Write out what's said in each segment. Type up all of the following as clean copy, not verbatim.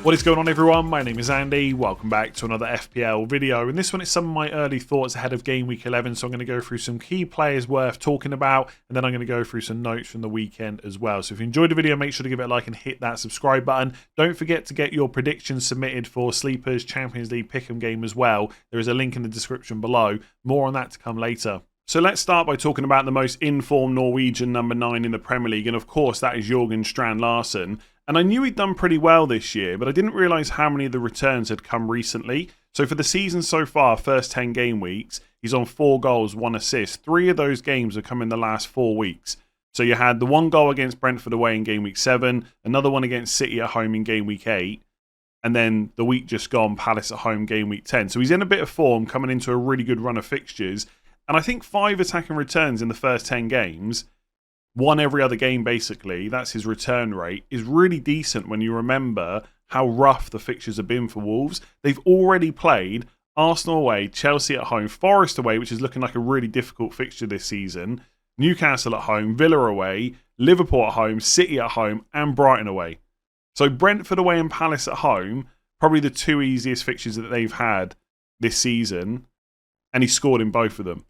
What is going on, everyone? My name is Andy. Welcome back to another FPL video. In this one, it's some of my early thoughts ahead of Game Week 11. So I'm going to go through some key players worth talking about, and then I'm going to go through some notes from the weekend as well. So if you enjoyed the video, make sure to give it a like and hit that subscribe button. Don't forget to get your predictions submitted for Sleepers Champions League Pick'em game as well. There is a link in the description below. More on that to come later. So let's start by talking about the most informed Norwegian number 9 in the Premier League, and of course that is Jørgen Strand Larsen. And I knew he'd done pretty well this year, but I didn't realise how many of the returns had come recently. So for the season so far, first 10 game weeks, he's on 4 goals, 1 assist. 3 of those games have come in the last 4 weeks. So you had the 1 goal against Brentford away in game week 7, another one against City at home in game week 8, and then the week just gone, Palace at home game week 10. So he's in a bit of form coming into a really good run of fixtures. And I think 5 attacking returns in the first 10 games, one every other game basically, that's his return rate, is really decent when you remember how rough the fixtures have been for Wolves. They've already played Arsenal away, Chelsea at home, Forest away, which is looking like a really difficult fixture this season, Newcastle at home, Villa away, Liverpool at home, City at home, and Brighton away. So Brentford away and Palace at home, probably the 2 easiest fixtures that they've had this season, and he scored in both of them.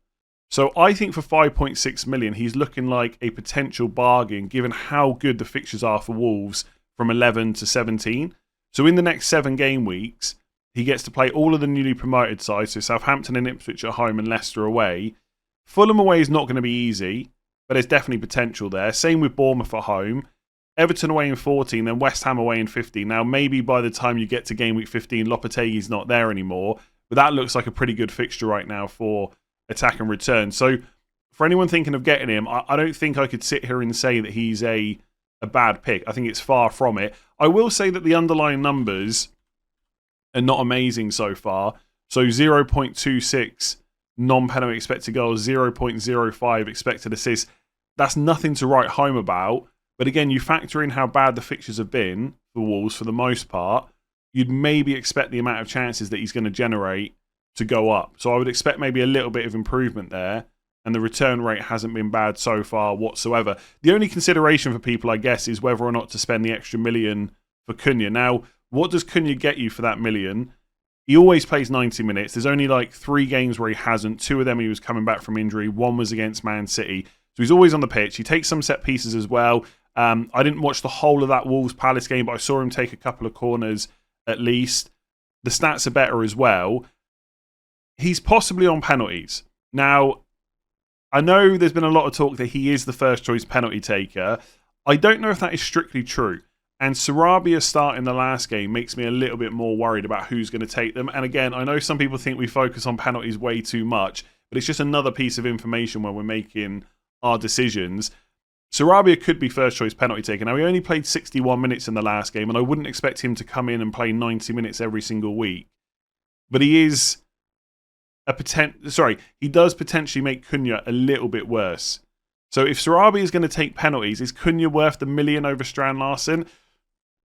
So I think for 5.6 million, he's looking like a potential bargain given how good the fixtures are for Wolves from 11 to 17. So in the next 7 game weeks, he gets to play all of the newly promoted sides, so Southampton and Ipswich at home and Leicester away. Fulham away is not going to be easy, but there's definitely potential there. Same with Bournemouth at home. Everton away in 14, then West Ham away in 15. Now, maybe by the time you get to game week 15, Lopetegui's not there anymore, but that looks like a pretty good fixture right now for attack and return. So for anyone thinking of getting him, I don't think I could sit here and say that he's a bad pick. I think it's far from it. I will say that the underlying numbers are not amazing so far. So 0.26 non-penalty expected goals, 0.05 expected assists. That's nothing to write home about. But again, you factor in how bad the fixtures have been for Wolves for the most part, you'd maybe expect the amount of chances that he's going to generate to go up. So I would expect maybe a little bit of improvement there, and the return rate hasn't been bad so far whatsoever. The only consideration for people, I guess, is whether or not to spend the extra million for Cunha. Now, what does Cunha get you for that million? He always plays 90 minutes. There's only like 3 games where he hasn't. 2 of them he was coming back from injury. 1 was against Man City. So he's always on the pitch. He takes some set pieces as well. I didn't watch the whole of that Wolves Palace game, but I saw him take a couple of corners at least. The stats are better as well. He's possibly on penalties. Now, I know there's been a lot of talk that he is the first choice penalty taker. I don't know if that is strictly true. And Sarabia starting the last game makes me a little bit more worried about who's going to take them. And again, I know some people think we focus on penalties way too much, but it's just another piece of information when we're making our decisions. Sarabia could be first choice penalty taker. Now, he only played 61 minutes in the last game, and I wouldn't expect him to come in and play 90 minutes every single week. But he is he does potentially make Cunha a little bit worse. So if Sarabia is going to take penalties, is Cunha worth the million over Strand Larsen?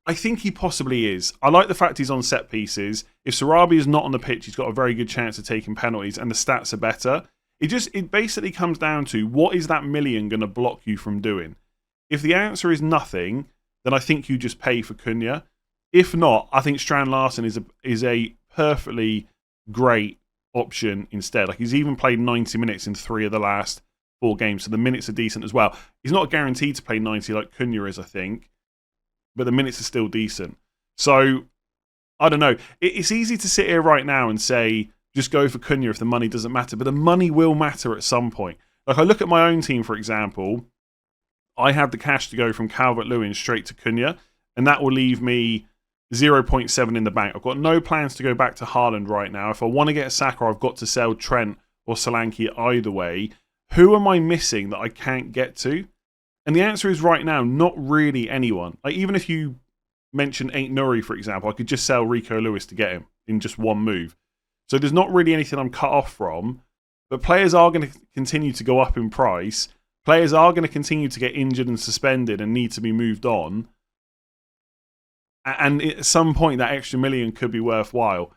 I think he possibly is. I like the fact he's on set pieces. If Sarabia is not on the pitch, he's got a very good chance of taking penalties, and the stats are better. It basically comes down to, what is that million going to block you from doing? If the answer is nothing, then I think you just pay for Cunha. If not, I think Strand Larsen is a perfectly great option instead. Like, he's even played 90 minutes in 3 of the last 4 games, so the minutes are decent as well. He's not guaranteed to play 90 like Cunha is, I think, but the minutes are still decent. So, I don't know. It's easy to sit here right now and say, just go for Cunha if the money doesn't matter, but the money will matter at some point. Like, I look at my own team, for example, I have the cash to go from Calvert-Lewin straight to Cunha, and that will leave me 0.7 in the bank. I've got no plans to go back to Haaland right now. If I want to get a Saka, I've got to sell Trent or Solanke either way. Who am I missing that I can't get to? And the answer is right now, not really anyone. Like, even if you mention Ain't Nuri, for example, I could just sell Rico Lewis to get him in just one move. So there's not really anything I'm cut off from. But players are going to continue to go up in price. Players are going to continue to get injured and suspended and need to be moved on. And at some point, that extra million could be worthwhile.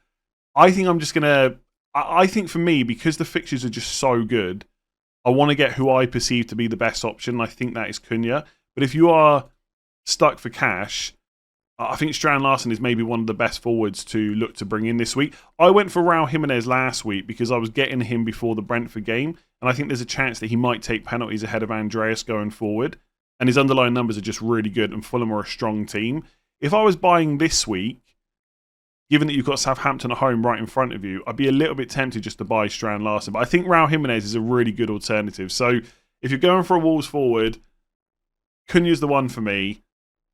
I think I'm just going to... I think for me, because the fixtures are just so good, I want to get who I perceive to be the best option. I think that is Cunha. But if you are stuck for cash, I think Strand Larsen is maybe one of the best forwards to look to bring in this week. I went for Raul Jimenez last week because I was getting him before the Brentford game, and I think there's a chance that he might take penalties ahead of Andreas going forward. And his underlying numbers are just really good, and Fulham are a strong team. If I was buying this week, given that you've got Southampton at home right in front of you, I'd be a little bit tempted just to buy Strand Larsen. But I think Raul Jimenez is a really good alternative. So if you're going for a Wolves forward, Cunha's the one for me.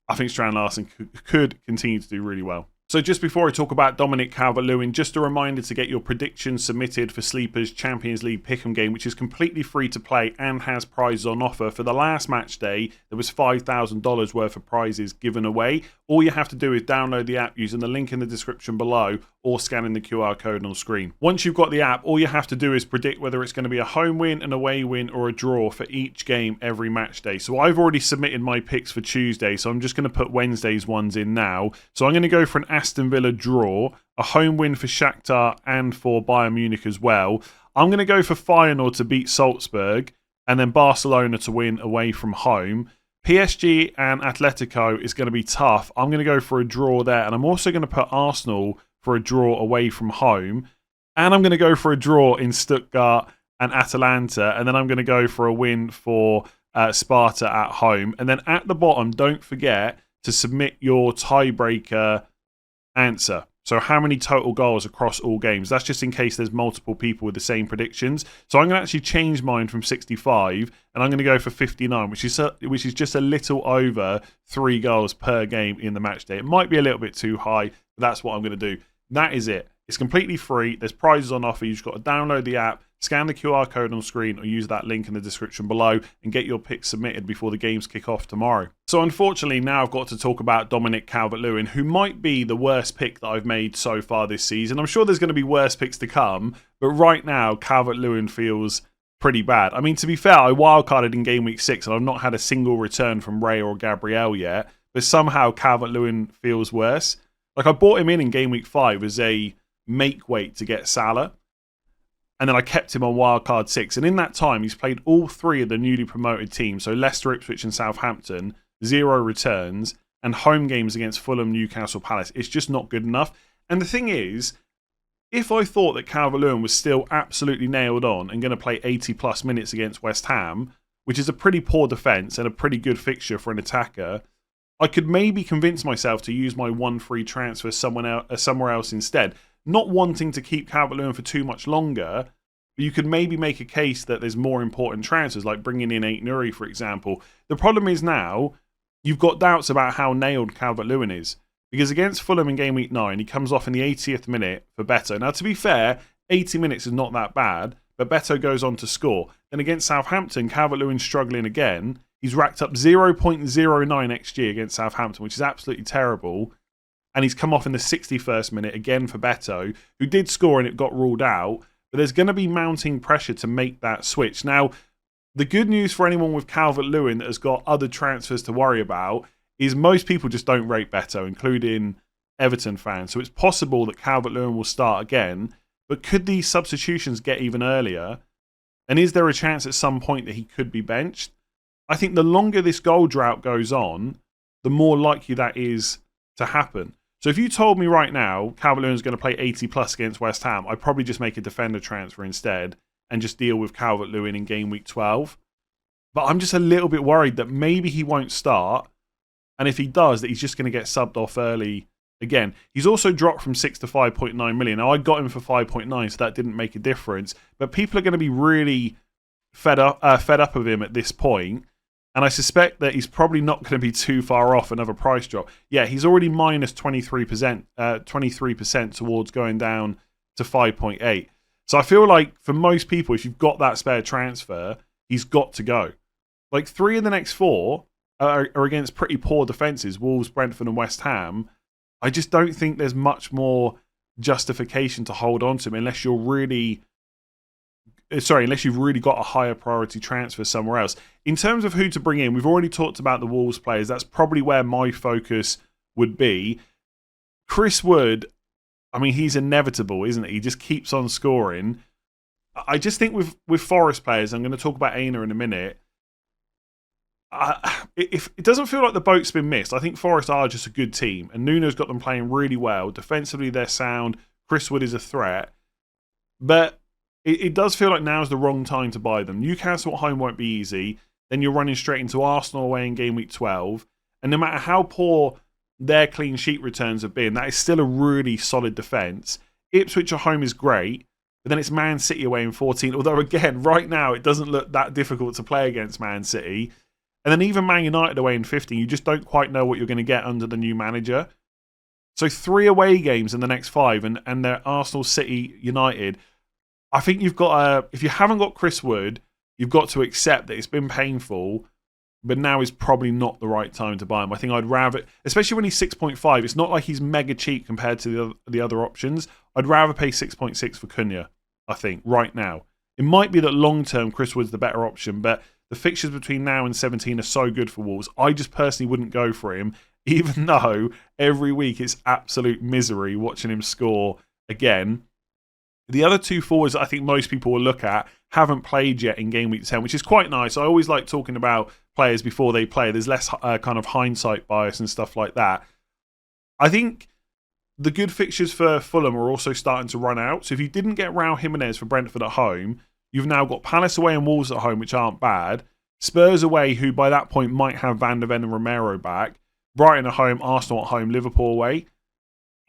I think Strand Larsen could continue to do really well. So just before I talk about Dominic Calvert-Lewin, just a reminder to get your predictions submitted for Sleeper's Champions League Pick'em game, which is completely free to play and has prizes on offer. For the last match day, there was $5,000 worth of prizes given away. All you have to do is download the app using the link in the description below or scanning the QR code on screen. Once you've got the app, all you have to do is predict whether it's going to be a home win, an away win, or a draw for each game every match day. So I've already submitted my picks for Tuesday, so I'm just going to put Wednesday's ones in now. So I'm going to go for an Aston Villa draw, a home win for Shakhtar and for Bayern Munich as well. I'm going to go for Feyenoord to beat Salzburg and then Barcelona to win away from home. PSG and Atletico is going to be tough. I'm going to go for a draw there, and I'm also going to put Arsenal for a draw away from home. And I'm going to go for a draw in Stuttgart and Atalanta, and then I'm going to go for a win for Sparta at home. And then at the bottom, don't forget to submit your tiebreaker answer. So how many total goals across all games? That's just in case there's multiple people with the same predictions. So I'm going to actually change mine from 65 and I'm going to go for 59, which is just a little over 3 goals per game in the match day. It might be a little bit too high, but that's what I'm going to do. That is it. It's completely free. There's prizes on offer. You've just got to download the app, scan the QR code on screen, or use that link in the description below and get your picks submitted before the games kick off tomorrow. So unfortunately, now I've got to talk about Dominic Calvert-Lewin, who might be the worst pick that I've made so far this season. I'm sure there's going to be worse picks to come, but right now, Calvert-Lewin feels pretty bad. I mean, to be fair, I wildcarded in game week 6 and I've not had a single return from Ray or Gabriel yet, but somehow Calvert-Lewin feels worse. Like, I bought him in game week 5 as a make weight to get Salah. And then I kept him on wildcard 6. And in that time, he's played all 3 of the newly promoted teams. So Leicester, Ipswich and Southampton, 0 returns, and home games against Fulham, Newcastle, Palace. It's just not good enough. And the thing is, if I thought that Calvert-Lewin was still absolutely nailed on and going to play 80 plus minutes against West Ham, which is a pretty poor defence and a pretty good fixture for an attacker, I could maybe convince myself to use my 1 free transfer somewhere else instead. Not wanting to keep Calvert-Lewin for too much longer, but you could maybe make a case that there's more important transfers, like bringing in Aina, for example. The problem is now, you've got doubts about how nailed Calvert-Lewin is. Because against Fulham in game week 9, he comes off in the 80th minute for Beto. Now, to be fair, 80 minutes is not that bad, but Beto goes on to score. Then against Southampton, Calvert-Lewin's struggling again. He's racked up 0.09 XG against Southampton, which is absolutely terrible. And he's come off in the 61st minute again for Beto, who did score and it got ruled out. But there's going to be mounting pressure to make that switch. Now, the good news for anyone with Calvert-Lewin that has got other transfers to worry about is most people just don't rate Beto, including Everton fans. So it's possible that Calvert-Lewin will start again. But could these substitutions get even earlier? And is there a chance at some point that he could be benched? I think the longer this goal drought goes on, the more likely that is to happen. So if you told me right now Calvert-Lewin is going to play 80 plus against West Ham, I'd probably just make a defender transfer instead and just deal with Calvert-Lewin in game week 12. But I'm just a little bit worried that maybe he won't start. And if he does, that he's just going to get subbed off early again. He's also dropped from 6 to 5.9 million. Now, I got him for 5.9, so that didn't make a difference. But people are going to be really fed up of him at this point. And I suspect that he's probably not going to be too far off another price drop. Yeah, he's already minus 23% towards going down to 5.8. So I feel like for most people, if you've got that spare transfer, he's got to go. Like 3 of the next 4 are against pretty poor defences, Wolves, Brentford and West Ham. I just don't think there's much more justification to hold on to him unless you've really got a higher priority transfer somewhere else. In terms of who to bring in, we've already talked about the Wolves players. That's probably where my focus would be. Chris Wood, I mean, he's inevitable, isn't he? He just keeps on scoring. I just think with Forest players, I'm going to talk about Aina in a minute, If it doesn't feel like the boat's been missed, I think Forest are just a good team, and Nuno's got them playing really well. Defensively, they're sound. Chris Wood is a threat, but it does feel like now's the wrong time to buy them. Newcastle at home won't be easy. Then you're running straight into Arsenal away in game week 12, and no matter how poor their clean sheet returns have been, that is still a really solid defence. Ipswich at home is great, but then it's Man City away in 14. Although again, right now it doesn't look that difficult to play against Man City. And then even Man United away in 15, you just don't quite know what you're going to get under the new manager. So 3 away games in the next 5, and they're Arsenal, City, United. I think you've got if you haven't got Chris Wood, you've got to accept that it's been painful, but now is probably not the right time to buy him. I think I'd rather, especially when he's 6.5, it's not like he's mega cheap compared to the other options. I'd rather pay 6.6 for Cunha, I think, right now. It might be that long-term Chris Wood's the better option, but the fixtures between now and 17 are so good for Wolves. I just personally wouldn't go for him, even though every week it's absolute misery watching him score again. The other 2 forwards that I think most people will look at haven't played yet in game week 10, which is quite nice. I always like talking about players before they play. There's less kind of hindsight bias and stuff like that. I think the good fixtures for Fulham are also starting to run out. So if you didn't get Raul Jimenez for Brentford at home, you've now got Palace away and Wolves at home, which aren't bad. Spurs away, who by that point might have Van der Ven and Romero back. Brighton at home, Arsenal at home, Liverpool away.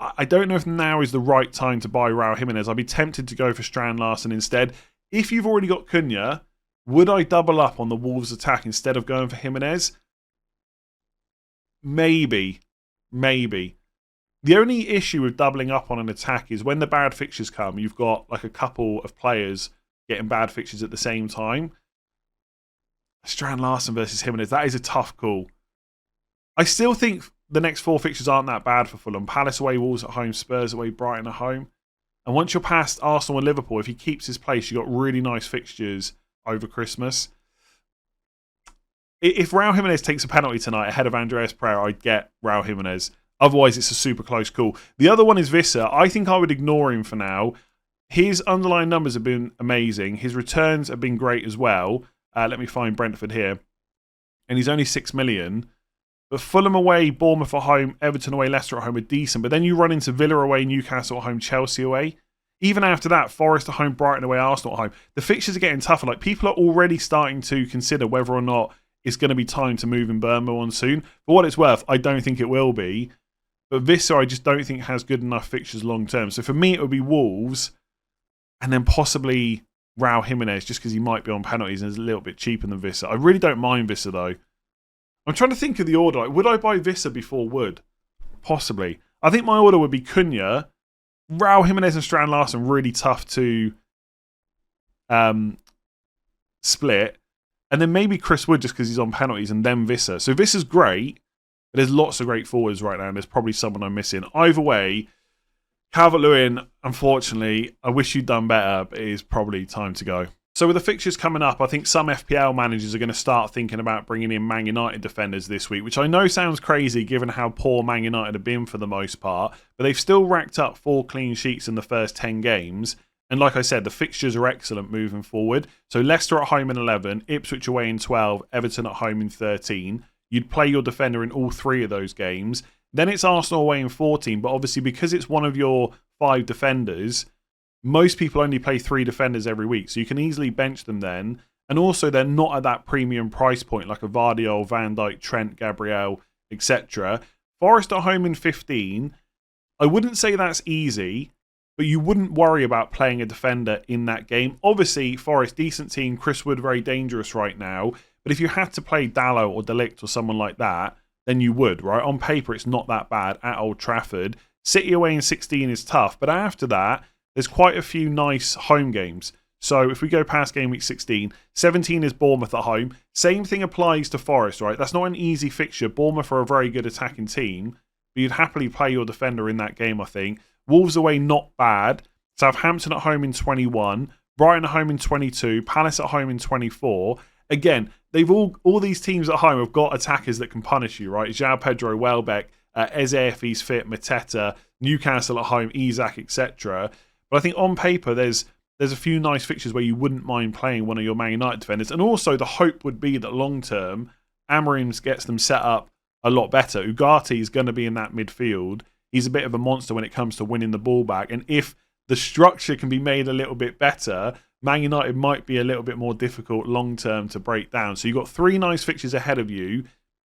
I don't know if now is the right time to buy Raul Jimenez. I'd be tempted to go for Strand Larsen instead. If you've already got Cunha, would I double up on the Wolves attack instead of going for Jimenez? Maybe. The only issue with doubling up on an attack is when the bad fixtures come, you've got like a couple of players getting bad fixtures at the same time. Strand Larsen versus Jimenez, that is a tough call. I still think the next 4 fixtures aren't that bad for Fulham. Palace away, Wolves at home, Spurs away, Brighton at home. And once you're past Arsenal and Liverpool, if he keeps his place, you've got really nice fixtures over Christmas. If Raul Jimenez takes a penalty tonight ahead of Andreas Pereira, I'd get Raul Jimenez. Otherwise, it's a super close call. The other one is Visser. I think I would ignore him for now. His underlying numbers have been amazing. His returns have been great as well. Let me find Brentford here. And he's only 6 million. But Fulham away, Bournemouth at home, Everton away, Leicester at home are decent. But then you run into Villa away, Newcastle at home, Chelsea away. Even after that, Forest at home, Brighton away, Arsenal at home. The fixtures are getting tougher. Like, people are already starting to consider whether or not it's going to be time to move in Bournemouth on soon. For what it's worth, I don't think it will be. But Visser, I just don't think has good enough fixtures long term. So for me, it would be Wolves and then possibly Raul Jimenez, just because he might be on penalties and is a little bit cheaper than Visser. I really don't mind Visser, though. I'm trying to think of the order. Like, would I buy Visser before Wood? Possibly. I think my order would be Cunha, Raul Jimenez and Strand Larsen, really tough to split. And then maybe Chris Wood just because he's on penalties, and then Visser. So Visser's great, but there's lots of great forwards right now, and there's probably someone I'm missing. Either way, Calvert-Lewin, unfortunately, I wish you'd done better, but it is probably time to go. So with the fixtures coming up, I think some FPL managers are going to start thinking about bringing in Man United defenders this week, which I know sounds crazy given how poor Man United have been for the most part, but they've still racked up 4 clean sheets in the first 10 games. And like I said, the fixtures are excellent moving forward. So Leicester at home in 11, Ipswich away in 12, Everton at home in 13. You'd play your defender in all 3 of those games. Then it's Arsenal away in 14, but obviously because it's one of your 5 defenders, most people only play 3 defenders every week, so you can easily bench them then. And also, they're not at that premium price point like a Vardiol, Van Dijk, Trent, Gabriel, etc. Forest at home in 15. I wouldn't say that's easy, but you wouldn't worry about playing a defender in that game. Obviously, Forest, decent team. Chris Wood, very dangerous right now. But if you had to play Dalot or Dalot or someone like that, then you would, right? On paper, it's not that bad at Old Trafford. City away in 16 is tough, but after that, there's quite a few nice home games. So if we go past game week 16, 17 is Bournemouth at home. Same thing applies to Forest, right? That's not an easy fixture. Bournemouth are a very good attacking team, but you'd happily play your defender in that game, I think. Wolves away, not bad. Southampton at home in 21. Brighton at home in 22. Palace at home in 24. Again, they've all these teams at home have got attackers that can punish you, right? João Pedro, Welbeck, Eze if he's fit, Mateta, Newcastle at home, Isak, etc. But I think on paper, there's a few nice fixtures where you wouldn't mind playing one of your Man United defenders. And also, the hope would be that long term, Amorim gets them set up a lot better. Ugarte is going to be in that midfield. He's a bit of a monster when it comes to winning the ball back. And if the structure can be made a little bit better, Man United might be a little bit more difficult long-term to break down. So you've got 3 nice fixtures ahead of you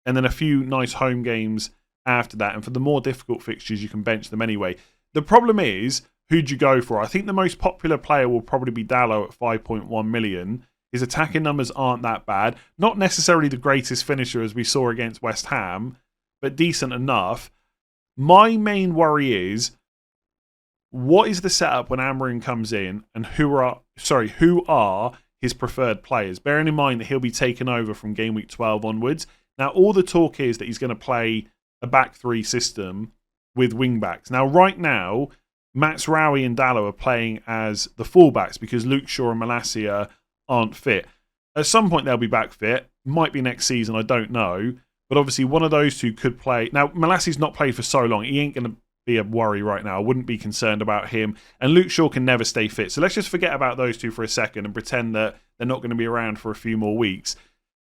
and then a few nice home games after that. And for the more difficult fixtures, you can bench them anyway. The problem is, who'd you go for? I think the most popular player will probably be Dalot at 5.1 million. His attacking numbers aren't that bad. Not necessarily the greatest finisher as we saw against West Ham, but decent enough. My main worry is, what is the setup when Amorim comes in, and who are his preferred players? Bearing in mind that he'll be taken over from game week 12 onwards. Now, all the talk is that he's going to play a back 3 system with wing backs. Now, right now, Mazraoui and Dalot are playing as the fullbacks because Luke Shaw and Malacia aren't fit. At some point, they'll be back fit. Might be next season, I don't know. But obviously, one of those two could play. Now, Malassia's not played for so long. He ain't going to be a worry right now. I wouldn't be concerned about him. And Luke Shaw can never stay fit. So let's just forget about those two for a second and pretend that they're not going to be around for a few more weeks.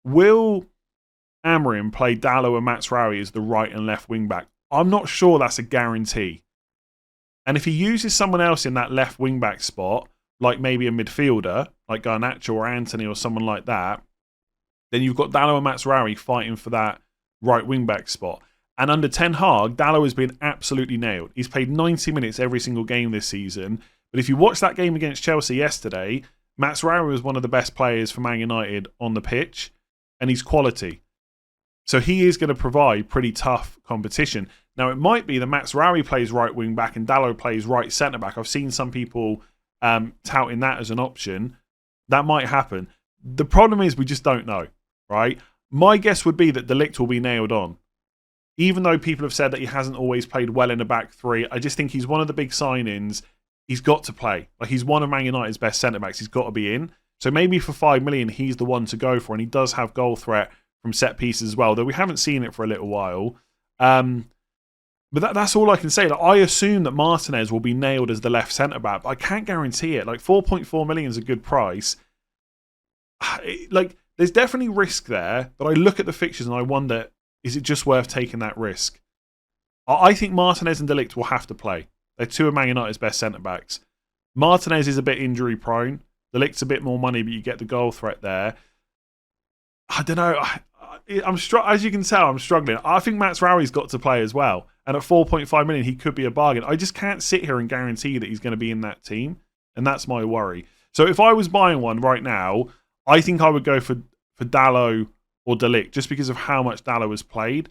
Will Amorim play Dalot and Mazraoui as the right and left wing back? I'm not sure that's a guarantee. And if he uses someone else in that left wing back spot, like maybe a midfielder, like Garnacho or Anthony or someone like that, then you've got Dalot and Mazraoui fighting for that right wing back spot. And under Ten Hag, Dalot has been absolutely nailed. He's played 90 minutes every single game this season. But if you watch that game against Chelsea yesterday, Mazraoui was one of the best players for Man United on the pitch, and he's quality. So he is going to provide pretty tough competition. Now, it might be that Mazraoui plays right wing back and Dalot plays right centre back. I've seen some people touting that as an option. That might happen. The problem is we just don't know, right? My guess would be that De Ligt will be nailed on. Even though people have said that he hasn't always played well in a back 3, I just think he's one of the big signings. He's got to play. Like, he's one of Man United's best centre backs. He's got to be in. So maybe for 5 million, he's the one to go for. And he does have goal threat from set pieces as well, though we haven't seen it for a little while. But that's all I can say. Like, I assume that Martinez will be nailed as the left centre back, but I can't guarantee it. Like, 4.4 million is a good price. There's definitely risk there, but I look at the fixtures and I wonder, is it just worth taking that risk? I think Martinez and De Ligt will have to play. They're 2 of Man United's best centre backs. Martinez is a bit injury prone. De Ligt's a bit more money, but you get the goal threat there. I don't know. As you can tell, I'm struggling. I think Mazraoui's got to play as well. And at 4.5 million, he could be a bargain. I just can't sit here and guarantee that he's going to be in that team. And that's my worry. So if I was buying one right now, I think I would go for Dalot or De Ligt just because of how much Dalot has played.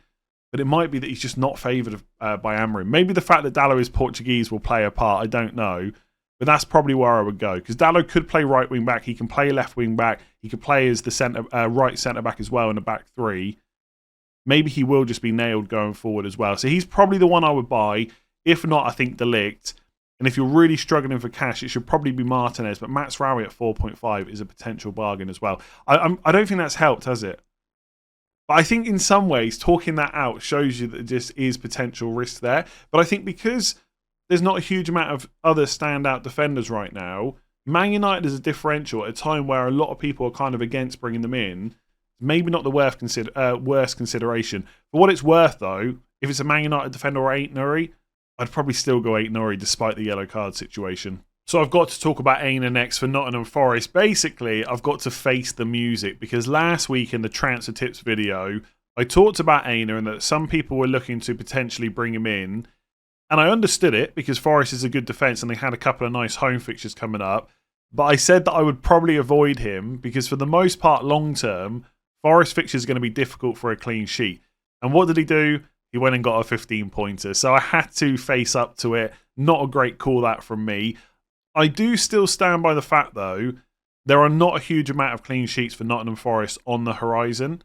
But it might be that he's just not favoured by Amorim. Maybe the fact that Dalot is Portuguese will play a part. I don't know. But that's probably where I would go. Because Dalot could play right wing back. He can play left wing back. He could play as the right centre back as well in the back 3. Maybe he will just be nailed going forward as well. So he's probably the one I would buy. If not, I think De Ligt. And if you're really struggling for cash, it should probably be Martinez. But Mazraoui at 4.5 is a potential bargain as well. I don't think that's helped, has it? But I think in some ways, talking that out shows you that there just is potential risk there. But I think because there's not a huge amount of other standout defenders right now, Man United is a differential at a time where a lot of people are kind of against bringing them in. Maybe not the worst consideration. For what it's worth, though, if it's a Man United defender or Aina, I'd probably still go Aina despite the yellow card situation. So I've got to talk about Aina next for Nottingham Forest. Basically, I've got to face the music because last week in the transfer tips video, I talked about Aina and that some people were looking to potentially bring him in. And I understood it because Forest is a good defence and they had a couple of nice home fixtures coming up. But I said that I would probably avoid him because for the most part, long term, Forest fixtures are going to be difficult for a clean sheet. And what did he do? He went and got a 15-pointer. So I had to face up to it. Not a great call that from me. I do still stand by the fact, though, there are not a huge amount of clean sheets for Nottingham Forest on the horizon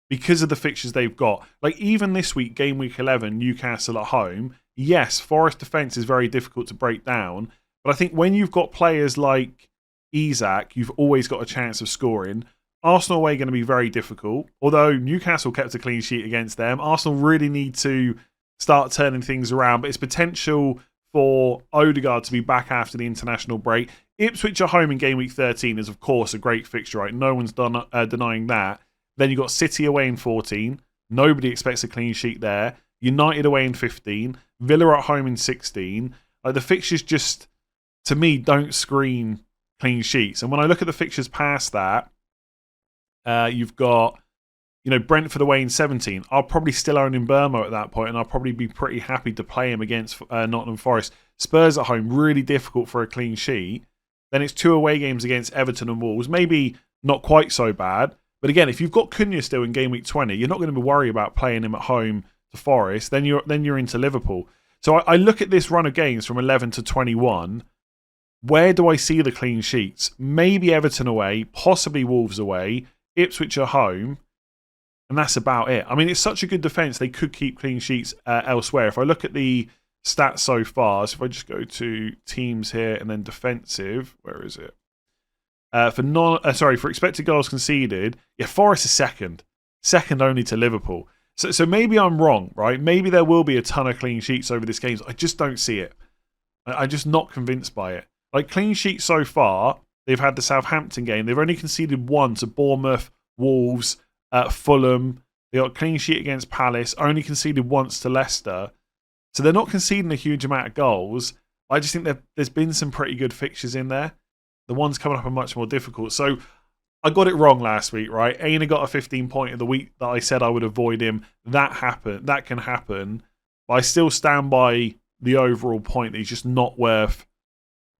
because of the fixtures they've got. Like, even this week, game week 11, Newcastle at home, yes, Forest defence is very difficult to break down. But I think when you've got players like Isak, you've always got a chance of scoring. Arsenal away going to be very difficult. Although Newcastle kept a clean sheet against them, Arsenal really need to start turning things around. But it's potential for Odegaard to be back after the international break. Ipswich at home in game week 13 is, of course, a great fixture, right? No one's denying that. Then you've got City away in 14. Nobody expects a clean sheet there. United away in 15. Villa at home in 16. The fixtures just, to me, don't scream clean sheets. And when I look at the fixtures past that, you've got, Brentford away in 17. I'll probably still own in Burmo at that point, and I'll probably be pretty happy to play him against Nottingham Forest. Spurs at home, really difficult for a clean sheet. Then it's 2 away games against Everton and Wolves. Maybe not quite so bad. But again, if you've got Cunha still in game week 20, you're not going to be worried about playing him at home to Forest. Then you're into Liverpool. So I look at this run of games from 11 to 21. Where do I see the clean sheets? Maybe Everton away, possibly Wolves away, Ipswich at home. And that's about it. I mean, it's such a good defence. They could keep clean sheets elsewhere. If I look at the stats so far, so if I just go to teams here and then defensive, where is it? For expected goals conceded, Forest is second only to Liverpool. So maybe I'm wrong, right? Maybe there will be a ton of clean sheets over this game. I just don't see it. I'm just not convinced by it. Like, clean sheets so far, they've had the Southampton game. They've only conceded 1 to Bournemouth, Wolves, Fulham. They got a clean sheet against Palace, only conceded once to Leicester. So they're not conceding a huge amount of goals. I just think there's been some pretty good fixtures in there. The ones coming up are much more difficult. So I got it wrong last week, right? Aina got a 15 point of the week that I said I would avoid him. That happened. That can happen. But I still stand by the overall point that he's just not worth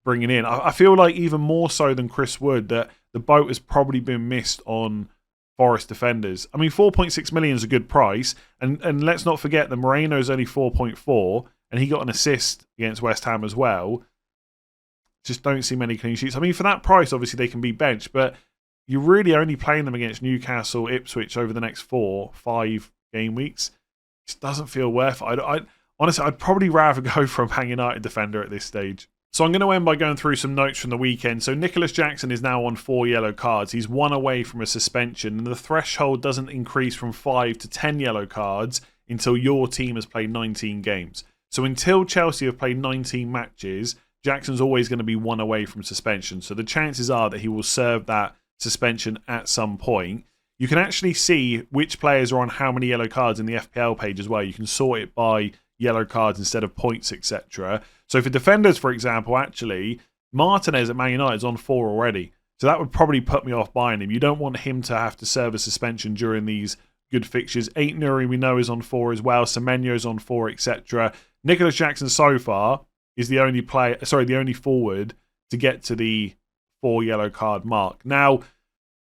bringing in. I feel like even more so than Chris Wood, that the boat has probably been missed on Forest defenders. I mean, 4.6 million is a good price. And let's not forget that Moreno's only 4.4 and he got an assist against West Ham as well. Just don't see many clean sheets. I mean, for that price, obviously they can be benched, but you're really only playing them against Newcastle, Ipswich over the next 4-5 game weeks. It just doesn't feel worth it. Honestly, I'd probably rather go for a Man United defender at this stage. So I'm going to end by going through some notes from the weekend. So Nicholas Jackson is now on 4 yellow cards. He's 1 away from a suspension, and the threshold doesn't increase from 5 to 10 yellow cards until your team has played 19 games. So until Chelsea have played 19 matches, Jackson's always going to be 1 away from suspension. So the chances are that he will serve that suspension at some point. You can actually see which players are on how many yellow cards in the FPL page as well. You can sort it by yellow cards instead of points, etc. So for defenders, for example, actually, Martinez at Man United is on 4 already. So that would probably put me off buying him. You don't want him to have to serve a suspension during these good fixtures. Nuri, we know, is on 4 as well. Semenyo's on 4, etc. Nicholas Jackson so far is the only forward to get to the 4 yellow card mark. Now,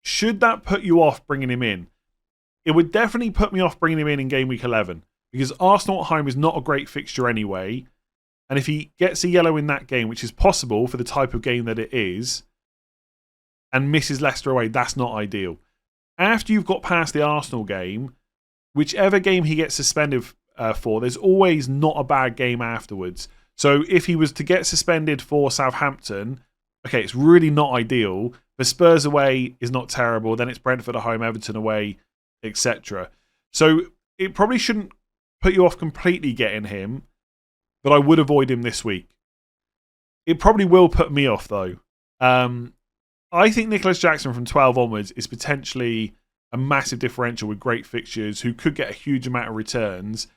should that put you off bringing him in? It would definitely put me off bringing him in game week 11 because Arsenal at home is not a great fixture anyway. And if he gets a yellow in that game, which is possible for the type of game that it is, and misses Leicester away, that's not ideal. After you've got past the Arsenal game, whichever game he gets suspended for, there's always not a bad game afterwards. So if he was to get suspended for Southampton, okay, it's really not ideal. But Spurs away is not terrible. Then it's Brentford at home, Everton away, etc. So it probably shouldn't put you off completely getting him, but I would avoid him this week. It probably will put me off, though. I think Nicholas Jackson from 12 onwards is potentially a massive differential with great fixtures who could get a huge amount of returns.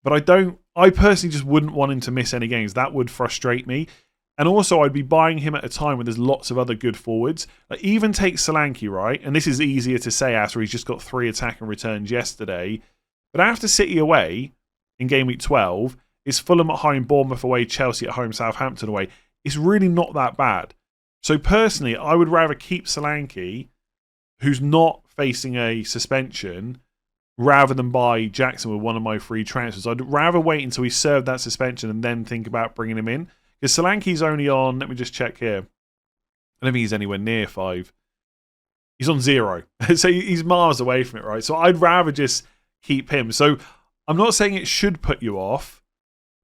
But I personally just wouldn't want him to miss any games. That would frustrate me. And also, I'd be buying him at a time when there's lots of other good forwards. Like, even take Solanke, right? And this is easier to say after he's just got 3 attacking returns yesterday. But after City away in game week 12, it's Fulham at home, Bournemouth away, Chelsea at home, Southampton away. It's really not that bad. So personally, I would rather keep Solanke, who's not facing a suspension, rather than buy Jackson with one of my free transfers. I'd rather wait until he's served that suspension and then think about bringing him in. Because Solanke's only on, let me just check here. I don't think he's anywhere near 5. He's on 0. So he's miles away from it, right? So I'd rather just keep him. So I'm not saying it should put you off,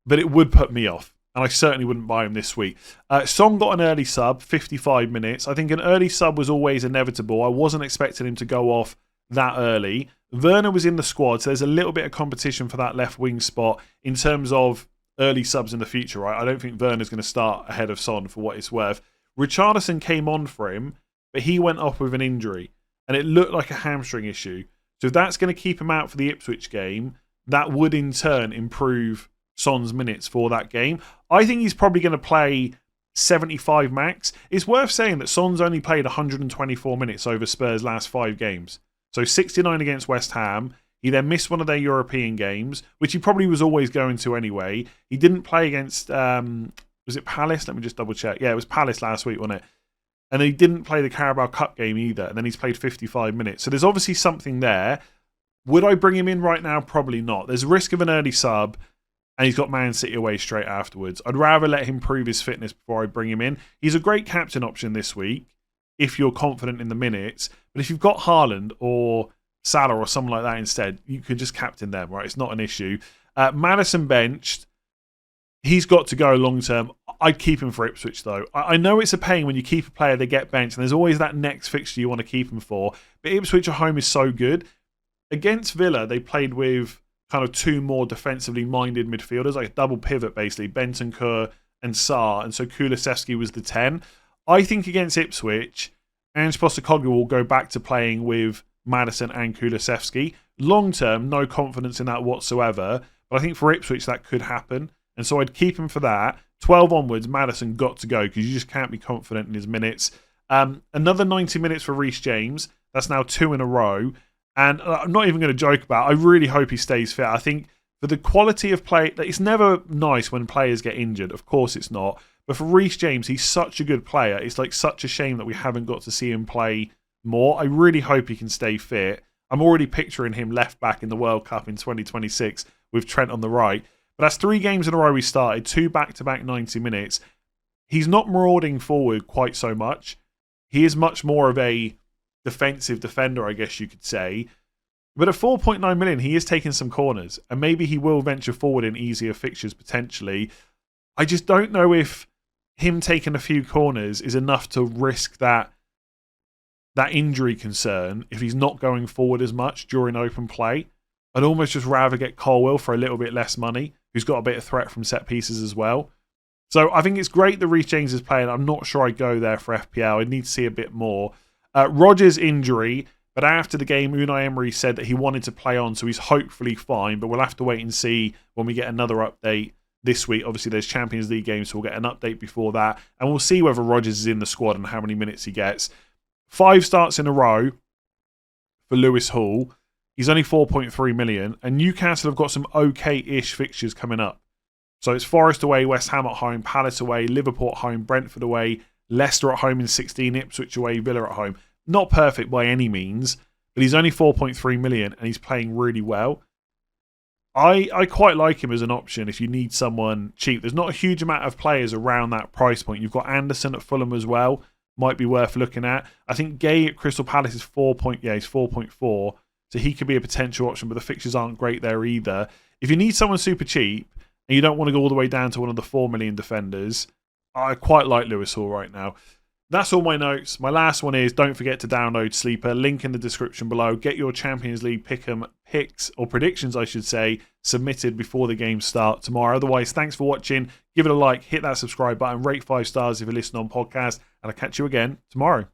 but it would put me off. And I certainly wouldn't buy him this week. Song got an early sub, 55 minutes. I think an early sub was always inevitable. I wasn't expecting him to go off that early. Werner was in the squad, so there's a little bit of competition for that left wing spot in terms of early subs in the future, right? I don't think Werner's going to start ahead of Son for what it's worth. Richarlison came on for him, but he went off with an injury. and it looked like a hamstring issue. So if that's going to keep him out for the Ipswich game, that would in turn improve Son's minutes for that game. I think he's probably going to play 75 max. It's worth saying that Son's only played 124 minutes over Spurs' last 5 games. So 69 against West Ham. He then missed one of their European games, which he probably was always going to anyway. He didn't play against, was it Palace? Let me just double check. Yeah, it was Palace last week, wasn't it? And he didn't play the Carabao Cup game either. And then he's played 55 minutes. So there's obviously something there. Would I bring him in right now? Probably not. There's a risk of an early sub, and he's got Man City away straight afterwards. I'd rather let him prove his fitness before I bring him in. He's a great captain option this week if you're confident in the minutes. But if you've got Haaland or Salah or something like that instead, you could just captain them, right? It's not an issue. Maddison benched. He's got to go long term. I'd keep him for Ipswich, though. I know it's a pain when you keep a player, they get benched, and there's always that next fixture you want to keep him for. But Ipswich at home is so good. Against Villa, they played with kind of 2 more defensively minded midfielders, like a double pivot, basically, Bentancur and Sarr, and so Kulusevski was the 10. I think against Ipswich, Ange Postecoglou will go back to playing with Maddison and Kulusevski. Long term, no confidence in that whatsoever, but I think for Ipswich that could happen, and so I'd keep him for that. 12 onwards, Maddison got to go because you just can't be confident in his minutes. Another 90 minutes for Reece James. That's now 2 in a row. And I'm not even going to joke about it. I really hope he stays fit. I think for the quality of play, it's never nice when players get injured. Of course it's not. But for Reece James, he's such a good player. It's like such a shame that we haven't got to see him play more. I really hope he can stay fit. I'm already picturing him left back in the World Cup in 2026 with Trent on the right. But that's 3 games in a row we started, 2 back-to-back 90 minutes. He's not marauding forward quite so much. He is much more of a defensive defender, I guess you could say. But at 4.9 million, he is taking some corners, and maybe he will venture forward in easier fixtures potentially. I just don't know if him taking a few corners is enough to risk that injury concern if he's not going forward as much during open play. I'd almost just rather get Colwell for a little bit less money, who's got a bit of threat from set pieces as well. So I think it's great that Reece James is playing. I'm not sure I'd go there for FPL. I'd need to see a bit more. Rodgers' injury, but after the game, Unai Emery said that he wanted to play on, so he's hopefully fine, but we'll have to wait and see when we get another update this week. Obviously, there's Champions League games, so we'll get an update before that, and we'll see whether Rodgers is in the squad and how many minutes he gets. 5 starts in a row for Lewis Hall. He's only 4.3 million, and Newcastle have got some okay-ish fixtures coming up. So it's Forest away, West Ham at home, Palace away, Liverpool at home, Brentford away, Leicester at home in 16, Ipswich away, Villa at home. Not perfect by any means, but he's only 4.3 million and he's playing really well. I quite like him as an option if you need someone cheap. There's not a huge amount of players around that price point. You've got Anderson at Fulham as well, might be worth looking at. I think Gay at Crystal Palace is 4.4, so he could be a potential option, but the fixtures aren't great there either. If you need someone super cheap and you don't want to go all the way down to one of the 4 million defenders, I quite like Lewis Hall right now. That's all my notes. My last one is don't forget to download Sleeper. Link in the description below. Get your Champions League picks, or predictions, I should say, submitted before the games start tomorrow. Otherwise, thanks for watching. Give it a like, hit that subscribe button, rate 5 stars if you listen on podcast, and I'll catch you again tomorrow.